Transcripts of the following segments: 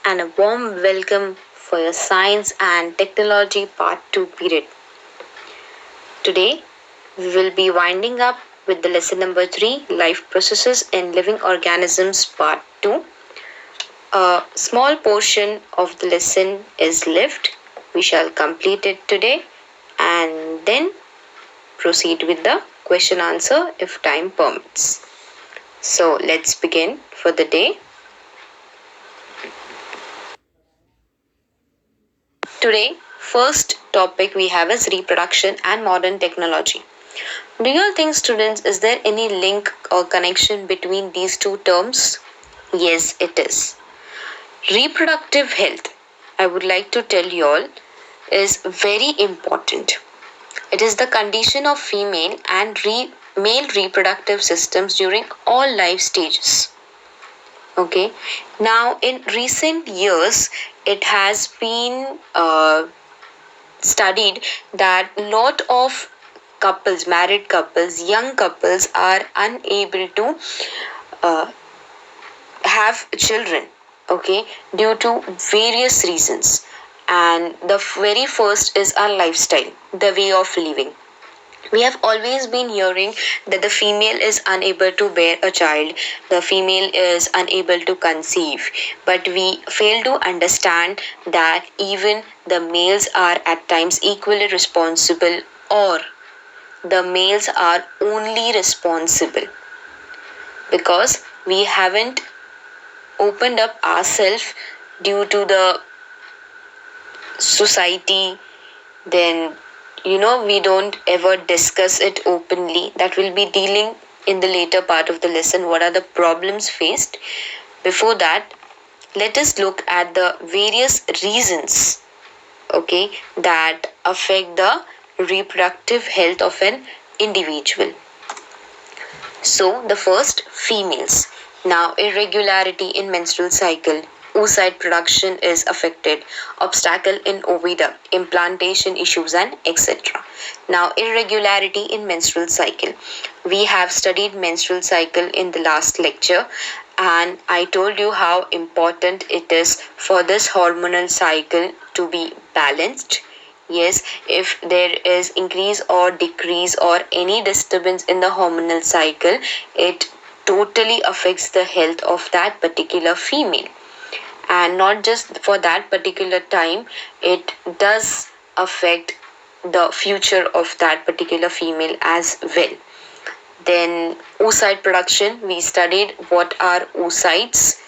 and a warm welcome for your Science and Technology Part 2 period. Today, we will be winding up with the lesson number 3, Life Processes in Living Organisms Part 2. A small portion of the lesson is left. We shall complete it today and then proceed with the question answer if time permits. So let's begin for the day. Today, first topic we have is reproduction and modern technology. Do you think, students, is there any link or connection between these two terms? Yes, it is. Reproductive health, I would like to tell you all, is very important. It is the condition of female and male reproductive systems during all life stages. Okay, now in recent years, it has been studied that lot of couples, married couples, young couples are unable to uh, have children, okay, due to various reasons. And the very first is our lifestyle, the way of living. We have always been hearing that the female is unable to bear a child, the female is unable to conceive, but we fail to understand that even the males are at times equally responsible, or the males are only responsible because we haven't opened up ourselves due to the society. Then we don't ever discuss it openly. That will be dealing in the later part of the lesson. What are the problems faced? Before that, let us look at the various reasons, okay, that affect the reproductive health of an individual. So the first, females. Now, irregularity in menstrual cycle, oocyte production is affected, obstacle in oviduct, implantation issues, and etc. Now, irregularity in menstrual cycle. We have studied menstrual cycle in the last lecture, and I told you how important it is for this hormonal cycle to be balanced. Yes, if there is increase or decrease or any disturbance in the hormonal cycle, it totally affects the health of that particular female. And not just for that particular time, it does affect the future of that particular female as well. Then oocyte production, we studied what are oocytes.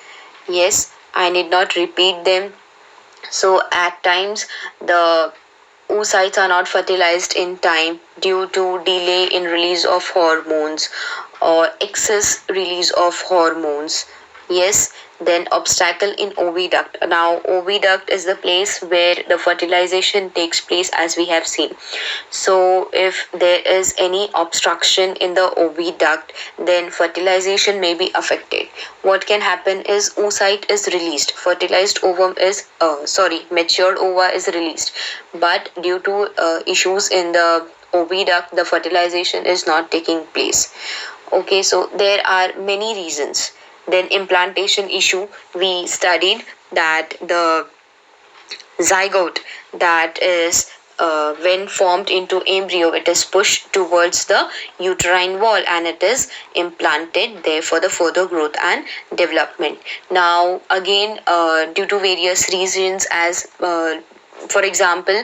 Yes, I need not repeat them. So at times the oocytes are not fertilized in time due to delay in release of hormones or excess release of hormones. Yes, then obstacle in oviduct. Now, oviduct is the place where the fertilization takes place, as we have seen. So, if there is any obstruction in the oviduct, then fertilization may be affected. What can happen is oocyte is released, fertilized ovum is, matured ova is released, but due to issues in the oviduct, the fertilization is not taking place. Okay, so there are many reasons. Then implantation issue, we studied that the zygote, that is when formed into embryo, it is pushed towards the uterine wall and it is implanted there for the further growth and development. Now again, due to various reasons, as for example,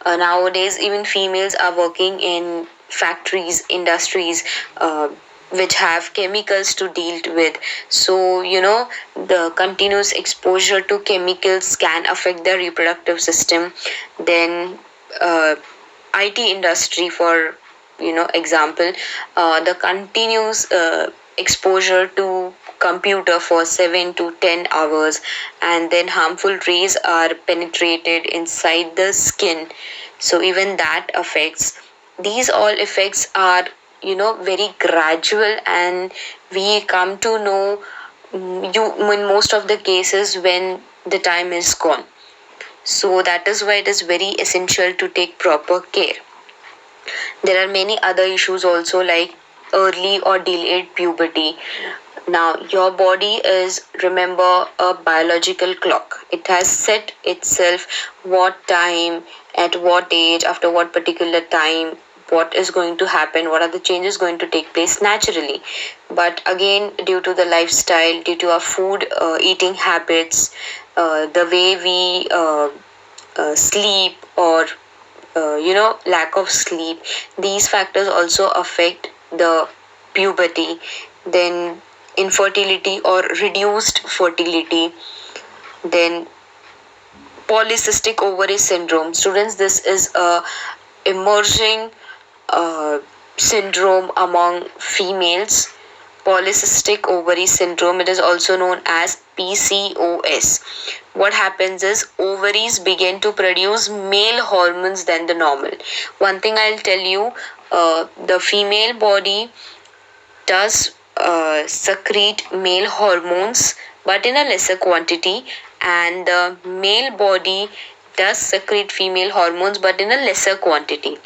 nowadays even females are working in factories, industries, which have chemicals to deal with. So the continuous exposure to chemicals can affect the reproductive system. Then IT industry, for example, the continuous exposure to computer for 7 to 10 hours, and then harmful rays are penetrated inside the skin, so even that affects. These all effects are very gradual, and we come to know in most of the cases when the time is gone. So that is why it is very essential to take proper care. There are many other issues also, like early or delayed puberty. Now, your body is, remember, a biological clock. It has set itself what time, at what age, after what particular time, what is going to happen, what are the changes going to take place naturally. But again, due to the lifestyle, due to our food eating habits, the way we sleep, or lack of sleep, these factors also affect the puberty. Then infertility or reduced fertility, then polycystic ovary syndrome. Students, this is a emerging uh, syndrome among females. Polycystic ovary syndrome, it is also known as PCOS. What happens is ovaries begin to produce male hormones than the normal. One thing I'll tell you, the female body does secrete male hormones but in a lesser quantity, and the male body does secrete female hormones but in a lesser quantity.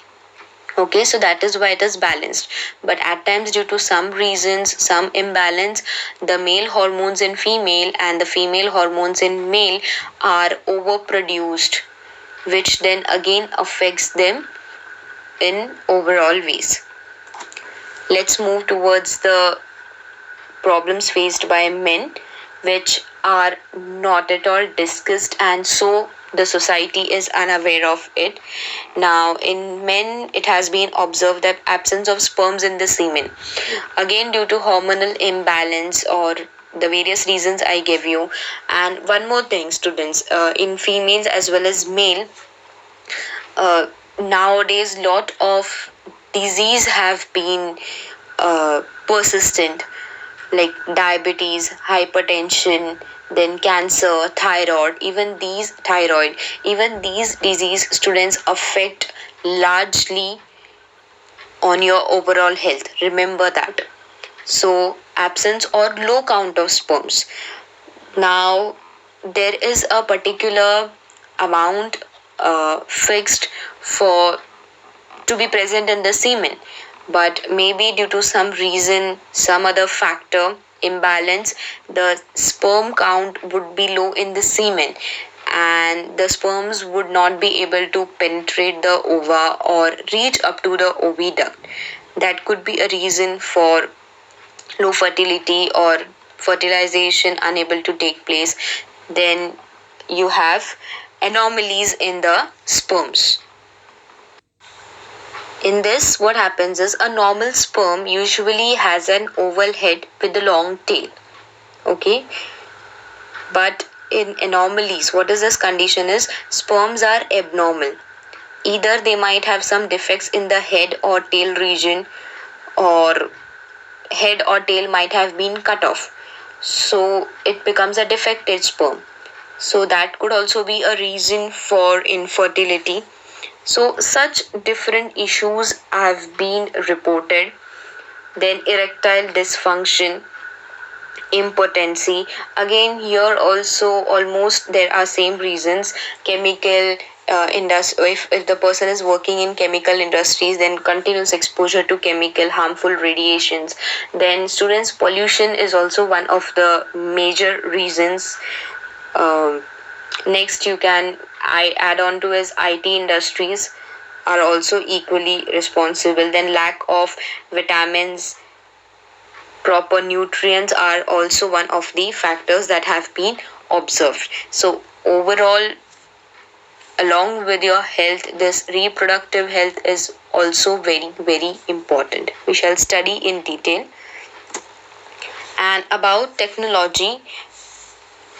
Okay, so that is why it is balanced. But at times, due to some reasons, some imbalance, the male hormones in female and the female hormones in male are overproduced, which then again affects them in overall ways. Let's move towards the problems faced by men, which are not at all discussed, and so the society is unaware of it. Now, in men, it has been observed that absence of sperms in the semen, again due to hormonal imbalance or the various reasons I gave you. And one more thing, students, in females as well as male, uh, nowadays lot of disease have been persistent, like diabetes, hypertension, then cancer, thyroid, even these disease, students, affect largely on your overall health. Remember that. So, absence or low count of sperms. Now, there is a particular amount fixed for to be present in the semen, but maybe due to some reason, some other factor, imbalance, the sperm count would be low in the semen, and the sperms would not be able to penetrate the ova or reach up to the oviduct. That could be a reason for low fertility or fertilization unable to take place. Then you have anomalies in the sperms. In this, what happens is a normal sperm usually has an oval head with a long tail. Okay, but in anomalies, what is this condition is sperms are abnormal. Either they might have some defects in the head or tail region, or head or tail might have been cut off, so it becomes a defected sperm. So that could also be a reason for infertility. So such different issues have been reported. Then erectile dysfunction, impotency, again here also almost there are same reasons. Chemical industry, if the person is working in chemical industries, then continuous exposure to chemical harmful radiations. Then students, pollution is also one of the major reasons. um, Next, you can I add on to is IT industries are also equally responsible. Then lack of vitamins, proper nutrients are also one of the factors that have been observed. So overall, along with your health, this reproductive health is also very important. We shall study in detail. And about technology,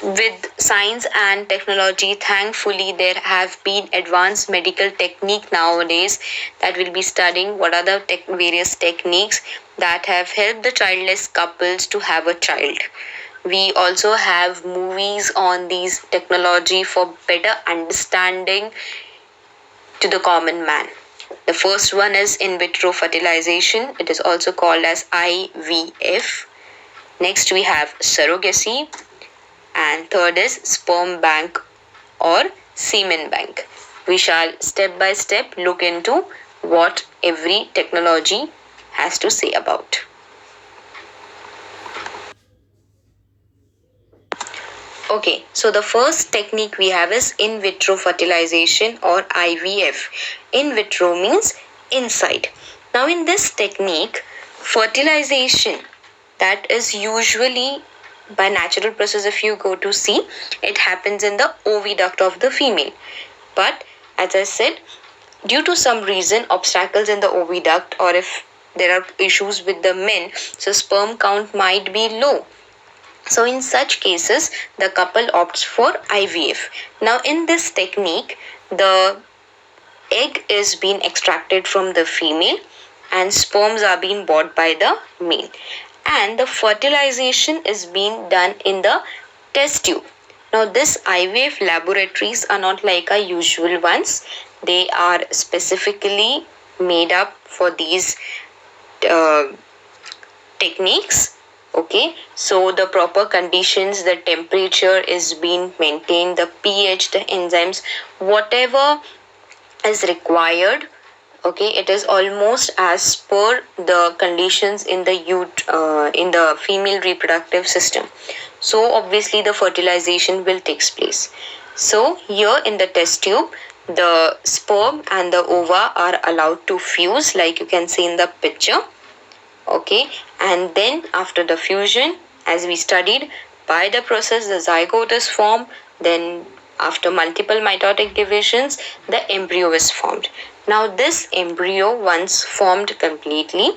with science and technology, thankfully there have been advanced medical technique nowadays that we'll be studying. What are the various techniques that have helped the childless couples to have a child? We also have movies on these technology for better understanding to the common man. The first one is in vitro fertilization, it is also called as IVF. Next we have surrogacy, and third is sperm bank or semen bank. We shall step by step look into what every technology has to say about. Okay, so the first technique we have is in vitro fertilization or IVF. In vitro means inside. Now, in this technique, fertilization, that is usually by natural process, if you go to see, it happens in the oviduct of the female. But as I said, due to some reason, obstacles in the oviduct, or if there are issues with the men, so sperm count might be low. So in such cases, the couple opts for IVF. Now in this technique, the egg is being extracted from the female and sperms are being bought by the male. And the fertilization is being done in the test tube. Now this IVF laboratories are not like our usual ones. They are specifically made up for these uh, techniques. Okay, so the proper conditions, the temperature is being maintained, the pH, the enzymes, whatever is required. Okay, it is almost as per the conditions in the in the female reproductive system. So obviously the fertilization will take place. So here in the test tube, the sperm and the ova are allowed to fuse, like you can see in the picture. Okay, and then after the fusion, as we studied, by the process the zygote is formed. Then after multiple mitotic divisions, the embryo is formed. Now this embryo, once formed completely,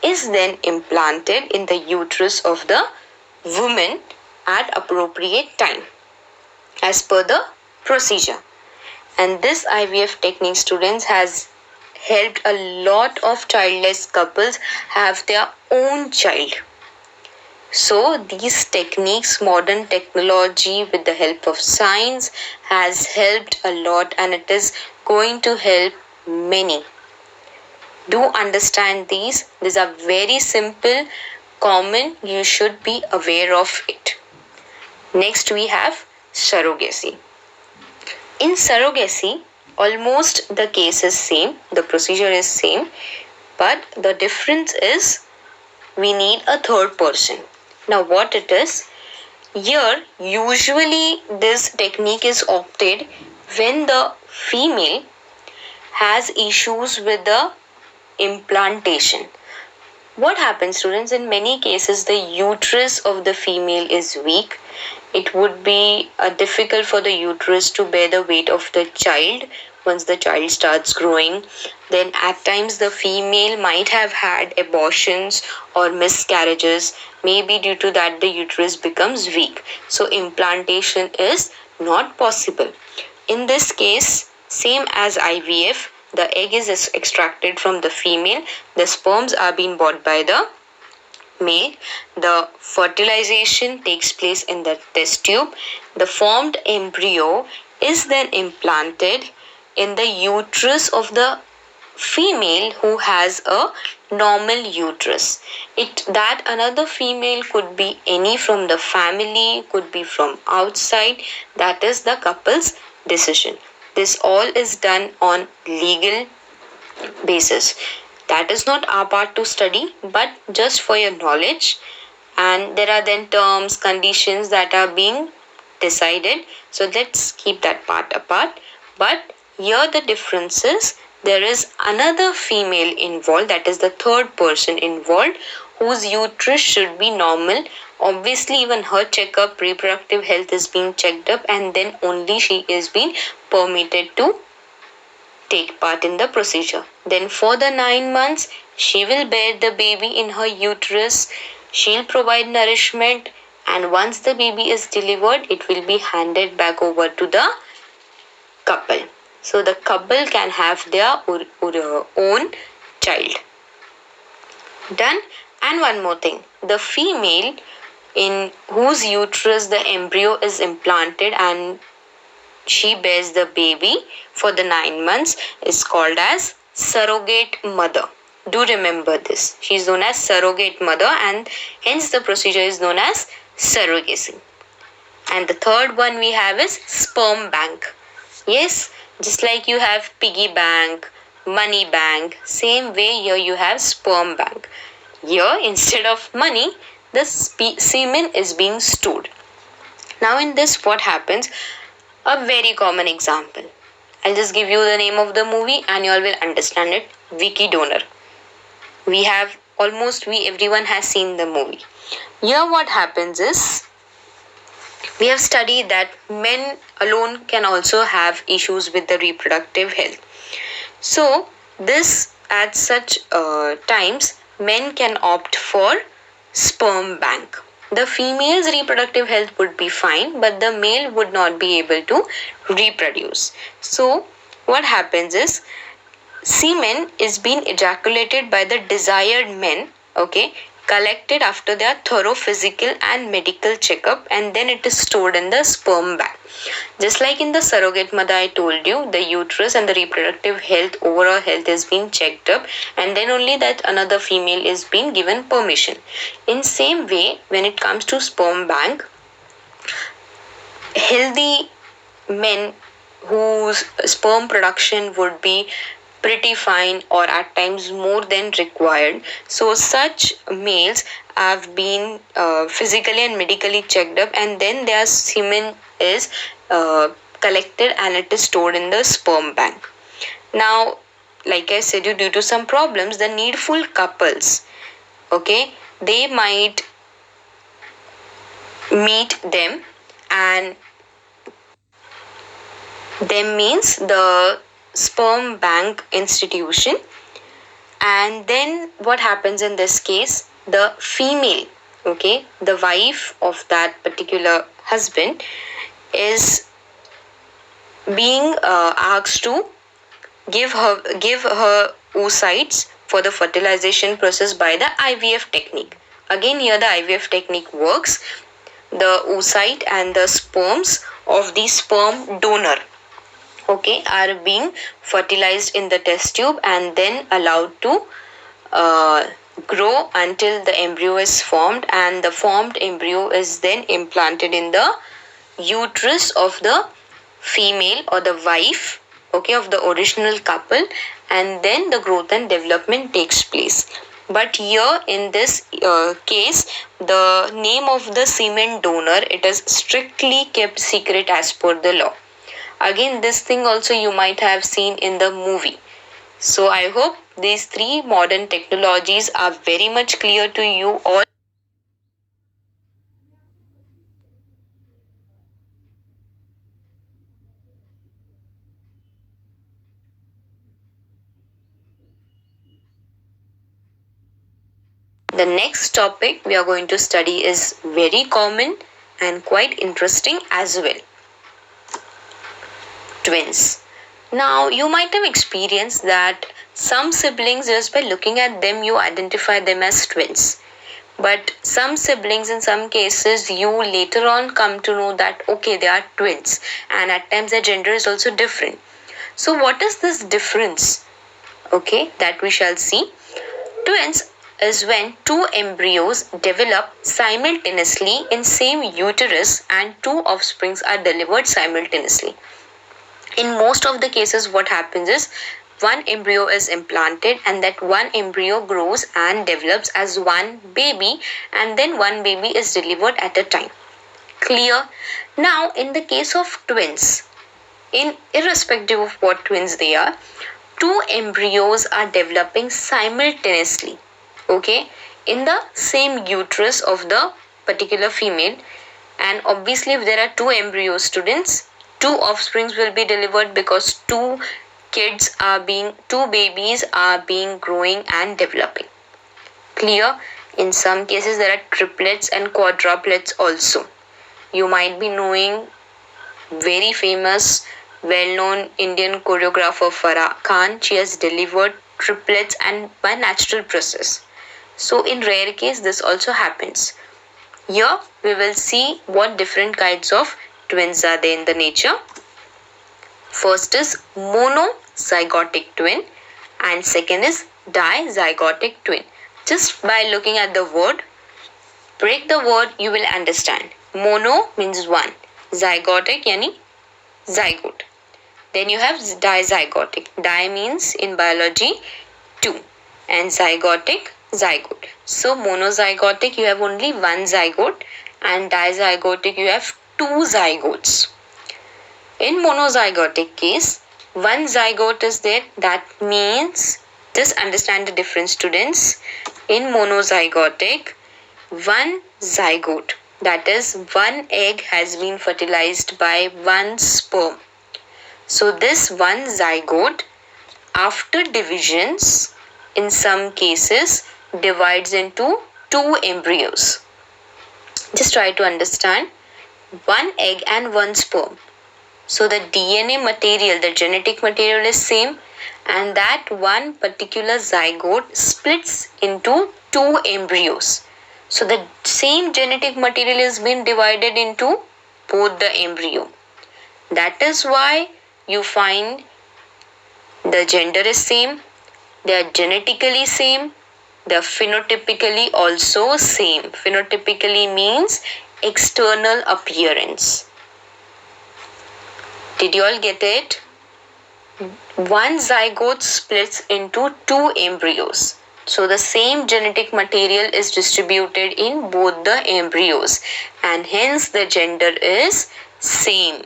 is then implanted in the uterus of the woman at appropriate time as per the procedure. And this IVF technique, students, has helped a lot of childless couples have their own child. So these techniques, modern technology with the help of science, has helped a lot, and it is going to help many. Do understand these. These are very simple, common. You should be aware of it. Next we have surrogacy. In surrogacy, almost the case is same, the procedure is same, but the difference is we need a third person. Now what it is, here usually this technique is opted when the female has issues with the implantation. What happens, students, in many cases the uterus of the female is weak. It would be difficult for the uterus to bear the weight of the child once the child starts growing. Then at times the female might have had abortions or miscarriages. Maybe due to that the uterus becomes weak. So implantation is not possible. In this case, same as IVF, the egg is extracted from the female. The sperms are being bought by the male. The fertilization takes place in the test tube. The formed embryo is then implanted in the uterus of the female who has a normal uterus. That another female could be any from the family, could be from outside. That is the couple's decision. This all is done on legal basis. That is not our part to study, but just for your knowledge. And there are then terms, conditions that are being decided. So let's keep that part apart. But here the difference is there is another female involved, that is the third person involved, whose uterus should be normal. Obviously, even her checkup, reproductive health is being checked up, and then only she is being permitted to take part in the procedure. Then for the 9 months, she will bear the baby in her uterus. She'll provide nourishment, and once the baby is delivered, it will be handed back over to the couple. So the couple can have their own child. Done. And one more thing, the female in whose uterus the embryo is implanted and she bears the baby for the 9 months is called as surrogate mother. Do remember this. She is known as surrogate mother, and hence the procedure is known as surrogacy. And the third one we have is sperm bank. Yes, just like you have piggy bank, money bank, same way here you have sperm bank. Here instead of money, the semen is being stored. Now in this, what happens? A very common example. I'll just give you the name of the movie and you all will understand it. Vicky Donor. Everyone has seen the movie. Here what happens is, we have studied that men alone can also have issues with the reproductive health. So this, at such times, men can opt for sperm bank. The female's reproductive health would be fine, but the male would not be able to reproduce. So what happens is, semen is being ejaculated by the desired men, okay, collected after their thorough physical and medical checkup, and then it is stored in the sperm bank. Just like in the surrogate mother, I told you, the uterus and the reproductive health, overall health is being checked up, and then only that another female is being given permission. In same way, when it comes to sperm bank, healthy men whose sperm production would be pretty fine or at times more than required. So such males have been physically and medically checked up, and then their semen is collected and it is stored in the sperm bank. Now, like I said, due to some problems, the needful couples, okay, they might meet them, and them means the sperm bank institution. And then what happens in this case, the female, okay, the wife of that particular husband is being asked to give her oocytes for the fertilization process by the IVF technique. Again, here the IVF technique works. The oocyte and the sperms of the sperm donor, okay, are being fertilized in the test tube and then allowed to grow until the embryo is formed, and the formed embryo is then implanted in the uterus of the female or the wife, okay, of the original couple, and then the growth and development takes place. But here in this case, the name of the semen donor, it is strictly kept secret as per the law. Again, this thing also you might have seen in the movie. So I hope these three modern technologies are very much clear to you all. The next topic we are going to study is very common and quite interesting as well. Twins. Now, you might have experienced that some siblings, just by looking at them, you identify them as twins. But some siblings, in some cases, you later on come to know that, okay, they are twins, and at times their gender is also different. So, what is this difference? Okay, that we shall see. Twins is when two embryos develop simultaneously in same uterus and two offsprings are delivered simultaneously. In most of the cases, what happens is, one embryo is implanted and that one embryo grows and develops as one baby, and then one baby is delivered at a time. Clear? Now, in the case of twins, irrespective of what twins they are, two embryos are developing simultaneously, okay, in the same uterus of the particular female. And obviously, if there are two embryo students, two offsprings will be delivered because two babies are being growing and developing. Clear? In some cases, there are triplets and quadruplets also. You might be knowing very famous, well-known Indian choreographer Farah Khan. She has delivered triplets and by natural process. So in rare case, this also happens. Here, we will see what different kinds of twins are there in the nature. First is monozygotic twin and second is dizygotic twin. Just by looking at the word, break the word, you will understand. Mono means one, zygotic yani zygote. Then you have dizygotic. Di means in biology two, and zygotic zygote. So monozygotic you have only one zygote, and dizygotic you have two zygotes. In monozygotic case, one zygote is there. That means, just understand the difference, students. In monozygotic, one zygote, that is one egg, has been fertilized by one sperm. So this one zygote, after divisions, in some cases divides into two embryos. Just try to understand, one egg and one sperm. So the DNA material, the genetic material is same, and that one particular zygote splits into two embryos. So the same genetic material is being divided into both the embryo. That is why you find the gender is same, they are genetically same, they are phenotypically also same. Phenotypically means external appearance. Did you all get it? One zygote splits into two embryos. So the same genetic material is distributed in both the embryos, and hence the gender is same.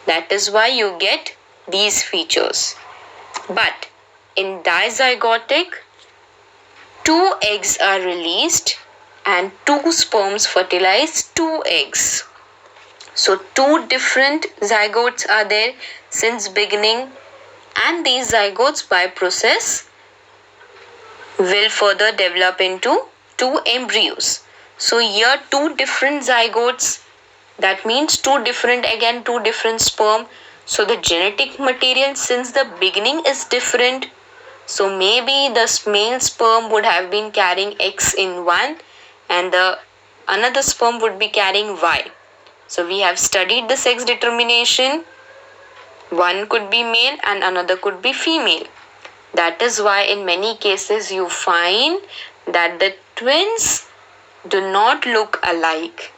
That is why you get these features. But in dizygotic, two eggs are released and two sperms fertilize two eggs. So two different zygotes are there since beginning, and these zygotes by process will further develop into two embryos. So here two different zygotes, that means two different egg and two different sperm. So the genetic material since the beginning is different. So maybe the male sperm would have been carrying X in one, and the another sperm would be carrying Y. So we have studied the sex determination. One could be male and another could be female. That is why in many cases you find that the twins do not look alike.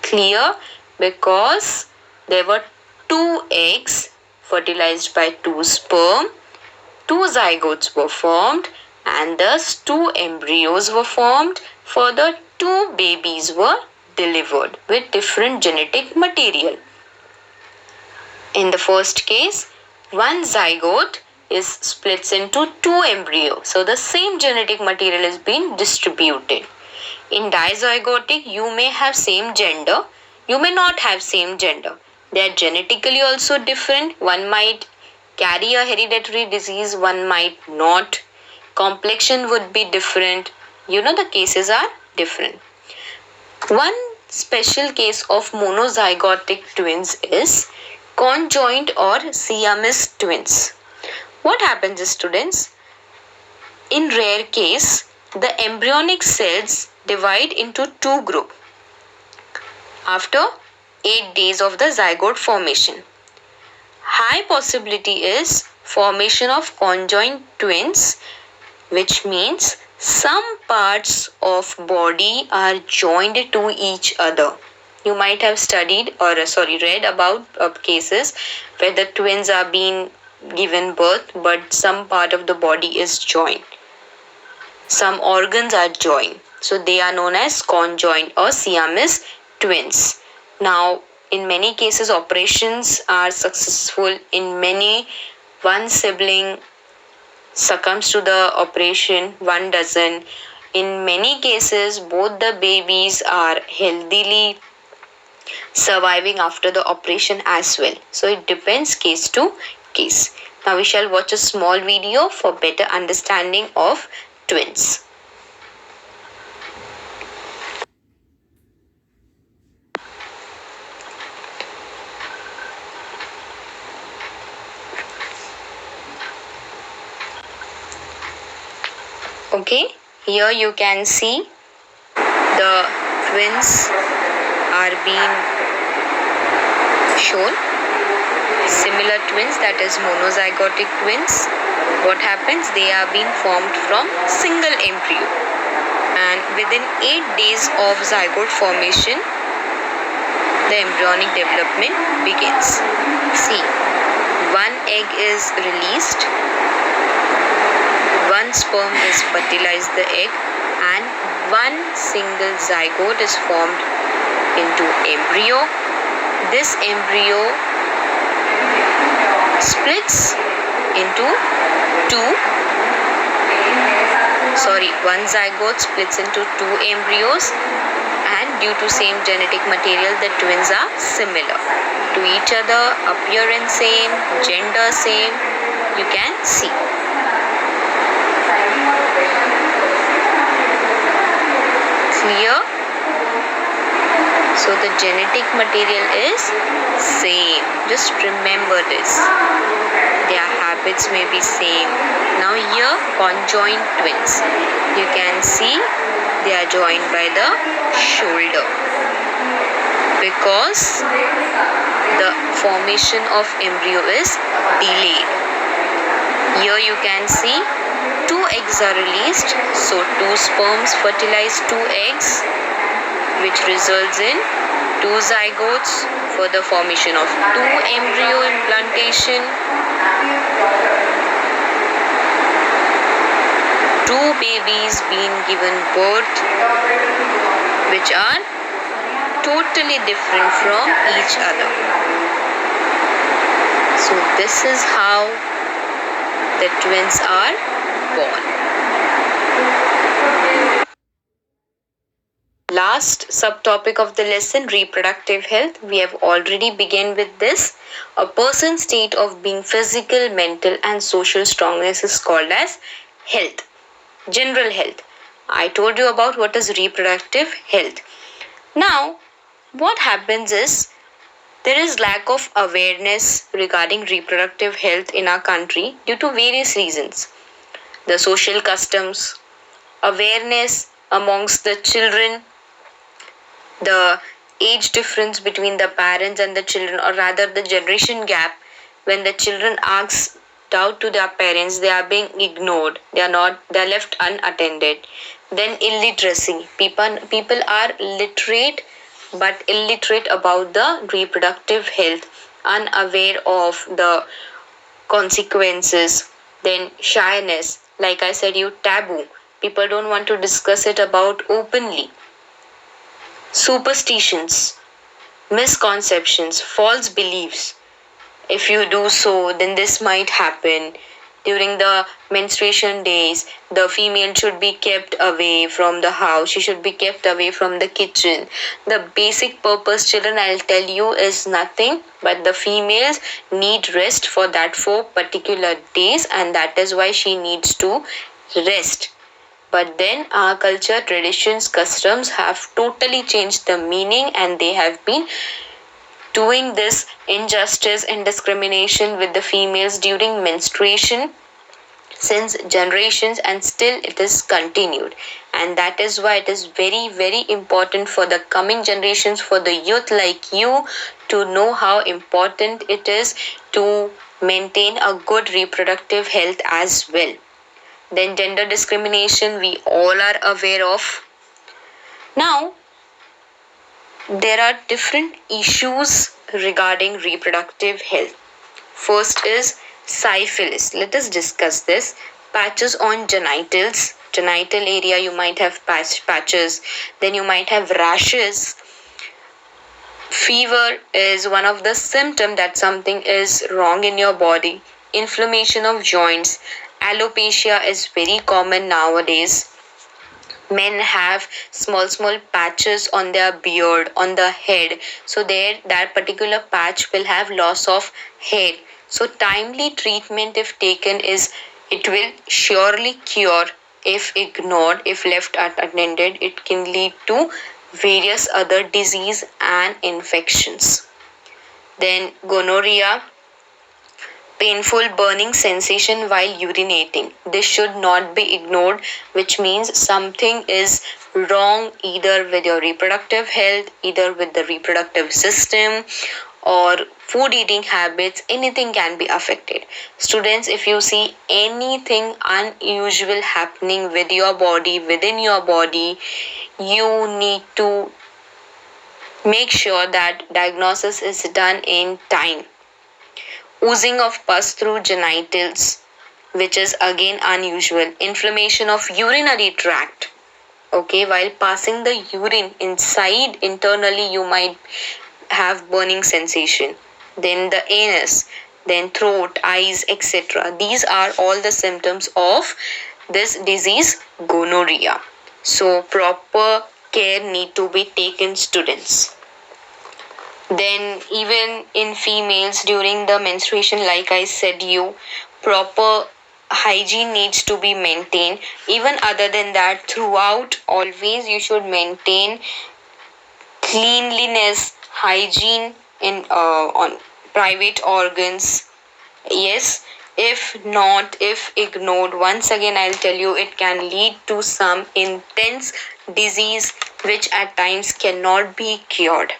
Clear? Because there were two eggs fertilized by two sperm, two zygotes were formed, and thus two embryos were formed. Further, two babies were delivered with different genetic material. In the first case, one zygote is splits into two embryos. So the same genetic material is being distributed. In dizygotic, you may have same gender, you may not have same gender. They are genetically also different. One might carry a hereditary disease, one might not. Complexion would be different. The cases are different. One special case of monozygotic twins is conjoined or Siamese twins. What happens, students? In rare case, the embryonic cells divide into two groups after 8 days of the zygote formation. High possibility is formation of conjoined twins, which means some parts of body are joined to each other. You might have read about cases where the twins are being given birth, but some part of the body is joined. Some organs are joined. So they are known as conjoined or Siamese twins. Now, in many cases, operations are successful. In many, one sibling succumbs to the operation, one doesn't. In many cases, both the babies are healthily surviving after the operation as well. So it depends case to case. Now we shall watch a small video for better understanding of twins. Okay, here you can see the twins are being shown. Similar twins, that is monozygotic twins. What happens? They are being formed from single embryo, and within 8 days of zygote formation, the embryonic development begins. See, one egg is released, one sperm is fertilized the egg, and one single zygote is formed into embryo. This embryo splits into one zygote splits into two embryos, and due to same genetic material, the twins are similar to each other, appearance same, gender same, you can see. Clear? So the genetic material is same. Just remember this. Their habits may be same. Now here, conjoined twins. You can see they are joined by the shoulder because the formation of embryo is delayed. Here you can see two eggs are released. So two sperms fertilize two eggs, which results in two zygotes for the formation of two embryo implantation. Two babies being given birth, which are totally different from each other. So this is how the twins are born. Last subtopic of the lesson, reproductive health. We have already begun with this. A person's state of being physical, mental and social strongness is called as health. General health. I told you about what is reproductive health. Now, what happens is there is lack of awareness regarding reproductive health in our country due to various reasons. The social customs, awareness amongst the children, the age difference between the parents and the children, or rather the generation gap. When the children ask out to their parents, they are being ignored. They are left unattended. Then illiteracy. People are literate but illiterate about the reproductive health, unaware of the consequences. Then shyness. Like I said, taboo. People don't want to discuss it about openly. Superstitions, misconceptions, false beliefs. If you do so, then this might happen. During the menstruation days, the female should be kept away from the house. She should be kept away from the kitchen. The basic purpose, children, I'll tell you, is nothing but the females need rest for that 4 particular days, and that is why she needs to rest. But then our culture, traditions, customs have totally changed the meaning, and they have been doing this injustice and discrimination with the females during menstruation since generations, and still it is continued. And that is why it is very, very important for the coming generations, for the youth like you, to know how important it is to maintain a good reproductive health as well. Then gender discrimination, we all are aware of. Now, there are different issues regarding reproductive health. First is syphilis. Let us discuss this. Patches on genitals. Genital area, you might have patches. Then you might have rashes. Fever is one of the symptoms that something is wrong in your body. Inflammation of joints. Alopecia is very common nowadays. Men have small patches on their beard, on the head. So that particular patch will have loss of hair. So timely treatment, if taken, it will surely cure. If ignored, if left unattended, it can lead to various other disease and infections. Then gonorrhea. Painful burning sensation while urinating. This should not be ignored, which means something is wrong either with your reproductive health, either with the reproductive system, or food eating habits. Anything can be affected. Students, if you see anything unusual happening with your body, within your body, you need to make sure that diagnosis is done in time. Oozing of pus through genitals, which is again unusual. Inflammation of urinary tract. Okay, while passing the urine inside internally, you might have burning sensation. Then the anus, then throat, eyes, etc. These are all the symptoms of this disease, gonorrhea. So proper care need to be taken, students. Then even in females during the menstruation, like I said, you proper hygiene needs to be maintained. Even other than that, throughout, always you should maintain cleanliness, hygiene in on private organs. Yes, if not, if ignored, once again I'll tell you, it can lead to some intense disease which at times cannot be cured.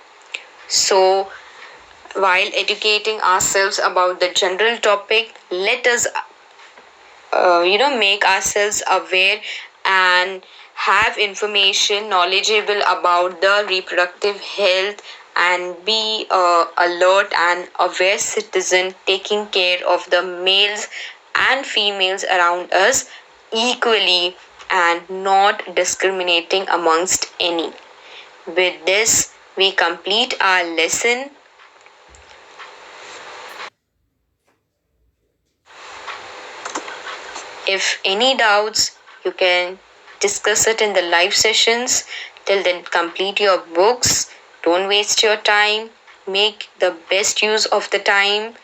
So while educating ourselves about the general topic, let us make ourselves aware and have information knowledgeable about the reproductive health, and be alert and aware citizen, taking care of the males and females around us equally and not discriminating amongst any. With this, we complete our lesson. If any doubts, you can discuss it in the live sessions. Till then, complete your books. Don't waste your time. Make the best use of the time.